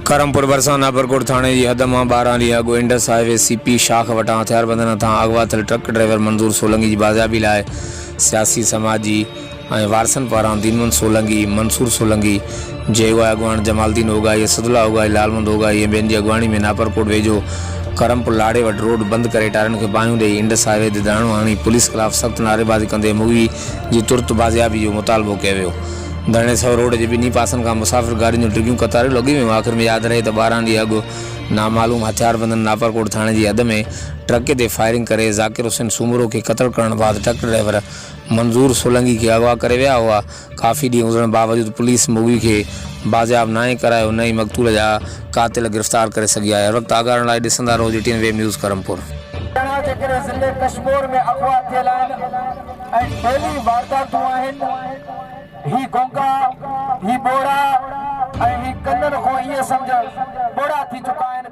करमपुर बरसा नाबरकोट थाने की हद में 12 ॾींहं अॻु इंडस हाईवे सीपी शाख वटां हथियारबंदनि हथां अगवा थियल ट्रक ड्राइवर मंज़ूर सोलंकी की बाज़ियाबी लाइ सियासी समाजी ऐं वारसनि पारां दीनमंद सोलंकी, मंसूर सोलंकी, जयुआ अगवान, जमालदीन ओगाई, असदुल्ला ओगाई, लालमंद ओगाई ऐं ॿियनि जी अगवाणी में नापरकोट वेझो करमपुर लाड़े वटि रोड बंदि करे टायरनि खे बाहियूं ॾेई इंडस हाईवे ते दाणो हणी पुलिस ख़िलाफ़ सख़्त नारेबाज़ी कंदे मुगी जी तुर्त बाज़ियाबी जो मुतालबो कयो वियो। धरणे सौ रोड के ॿिन्ही पासनि खां मुसाफ़िर गाड़ियुनि जूं टिकियूं कतारूं लॻी वियूं। आख़िर में यादि रहे तो 12 ॾींहं अॻु नामालूम हथियारबंदनि नापरकोट थाणे जी हद में ट्रक ते फायरिंग करे ज़ाकिर हुसैन सूमरो के क़त्ल करण बाद ट्रक ड्राइवर मंज़ूर सोलंकी के अगवा करे विया हुआ। काफ़ी ॾींहं गुज़रण बावजूद पुलिस मुगी के बाज़ियाब नाहे करायो, न ई मक़तूल जा कातिल गिरफ़्तार करे सघी आहे। हर वक़्त आगाहण लाइ ॾिसंदा रहो GTN वेब न्यूज़ करमपुर। ज़िले कश्मीर में अगवा थियल आहिनि ऐं डेली वारदातूं आहिनि। ही गोंगा, ही बोड़ा ऐं ही कन्नड़ को ये समझ बोड़ा थी चुका है।